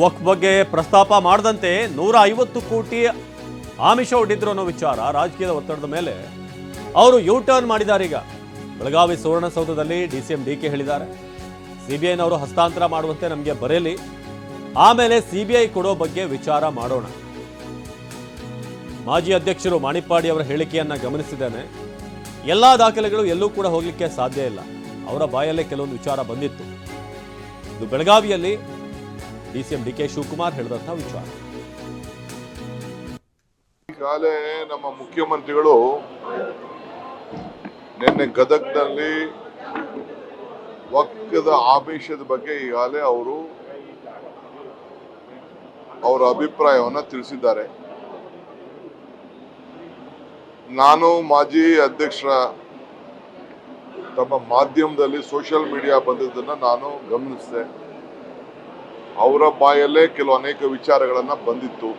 ವಕ್ಫ್ ಬಗ್ಗೆ ಪ್ರಸ್ತಾಪ ಮಾಡದಂತೆ 150 ಕೋಟಿ ಆಮಿಷ ಒಡ್ಡಿದ್ರು ಅನ್ನೋ ವಿಚಾರ ರಾಜಕೀಯದ ಒತ್ತಡದ ಮೇಲೆ ಅವರು ಯೂ ಟರ್ನ್ ಮಾಡಿದ್ದಾರೆ. ಈಗ ಬೆಳಗಾವಿ ಸುವರ್ಣಸೌಧದಲ್ಲಿ ಡಿಸಿಎಂ ಡಿಕೆ ಹೇಳಿದ್ದಾರೆ, ಸಿಬಿಐನವರು ಹಸ್ತಾಂತರ ಮಾಡುವಂತೆ ನಮಗೆ ಬರೆಯಲಿ, ಆಮೇಲೆ ಸಿಬಿಐ ಕೊಡೋ ಬಗ್ಗೆ ವಿಚಾರ ಮಾಡೋಣ. ಮಾಜಿ ಅಧ್ಯಕ್ಷರು ಮಾಣಿಪ್ಪಾಡಿ ಅವರ ಹೇಳಿಕೆಯನ್ನ ಗಮನಿಸಿದ್ದೇನೆ. ಎಲ್ಲಾ ದಾಖಲೆಗಳು ಎಲ್ಲೂ ಕೂಡ ಹೋಗ್ಲಿಕ್ಕೆ ಸಾಧ್ಯ ಇಲ್ಲ. ಅವರ ಬಾಯಲ್ಲೇ ಕೆಲವೊಂದು ವಿಚಾರ ಬಂದಿತ್ತು. ಇದು ಬೆಳಗಾವಿಯಲ್ಲಿ ಡಿಸಿಎಂ ಡಿಕೆ ಶಿವಕುಮಾರ್ ಹೇಳಿದಂಥ ವಿಚಾರ. ಈಗಾಗಲೇ ನಮ್ಮ ಮುಖ್ಯಮಂತ್ರಿಗಳು ನಿನ್ನೆ ಗದಗ್ನಲ್ಲಿ ವಕ್ಫದ ಆಮಿಷದ ಬಗ್ಗೆ ಈಗಾಗಲೇ ಅವರ ಅಭಿಪ್ರಾಯವನ್ನು ತಿಳಿಸಿದ್ದಾರೆ. ನಾನು ಮಾಜಿ ಅಧ್ಯಕ್ಷರ ತಮ್ಮ ಮಾಧ್ಯಮದಲ್ಲಿ ಸೋಷಿಯಲ್ ಮೀಡಿಯಾ ಬಂದಿದ್ದನ್ನು ನಾನು ಗಮನಿಸಿದೆ. ಅವರ ಬಾಯಲ್ಲೇ ಅನೇಕ ವಿಚಾರಗಳನ್ನು ಬಂದಿತ್ತು.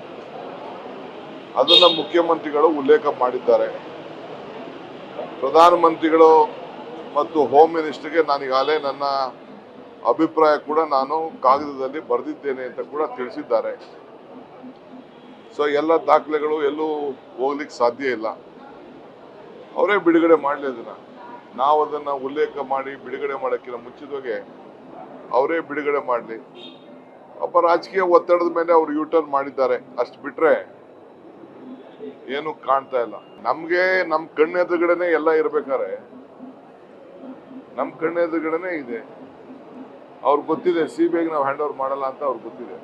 ಅದನ್ನು ಮುಖ್ಯಮಂತ್ರಿಗಳು ಉಲ್ಲೇಖ ಮಾಡಿದ್ದಾರೆ. ಪ್ರಧಾನಮಂತ್ರಿಗಳು ಮತ್ತು ಹೋಮ್ ಮಿನಿಸ್ಟರ್ಗೆ ನಾನೀಗಾಗಲೇ ನನ್ನ ಅಭಿಪ್ರಾಯ ಕೂಡ ನಾನು ಕಾಗದದಲ್ಲಿ ಬರೆದಿದ್ದೇನೆ ಅಂತ ಕೂಡ ತಿಳಿಸಿದ್ದಾರೆ. ಸೊ ಎಲ್ಲ ದಾಖಲೆಗಳು ಎಲ್ಲೂ ಹೋಗ್ಲಿಕ್ಕೆ ಸಾಧ್ಯ ಇಲ್ಲ. ಅವರೇ ಬಿಡುಗಡೆ ಮಾಡಲಿ. ಅದನ್ನು ನಾವು ಅದನ್ನು ಉಲ್ಲೇಖ ಮಾಡಿ ಬಿಡುಗಡೆ ಮಾಡೋಕ್ಕಿಂತ ಮುಂಚಿತವಾಗಿ ಅವರೇ ಬಿಡುಗಡೆ ಮಾಡಲಿ. ಒಬ್ಬ ರಾಜಕೀಯ ಒತ್ತಡದ ಮೇಲೆ ಅವರು ಯೂಟರ್ನ್ ಮಾಡಿದ್ದಾರೆ, ಅಷ್ಟು ಬಿಟ್ರೆ ಏನು ಕಾಣ್ತಾ ಇಲ್ಲ. ನಮ್ಗೆ ನಮ್ಮ ಕಣ್ಣೆದುರುಗಡೆನೆ ಎಲ್ಲ ಇರ್ಬೇಕಾರೆ ನಮ್ಮ ಕಣ್ಣೆದುರುಗಡೆನೆ ಇದೆ. ಅವ್ರಿಗೆ ಗೊತ್ತಿದೆ ಸಿಬಿಐಗೆ ನಾವು ಹ್ಯಾಂಡ್ ಓವರ್ ಮಾಡಲ್ಲ ಅಂತ ಅವ್ರಿಗೆ ಗೊತ್ತಿದೆ.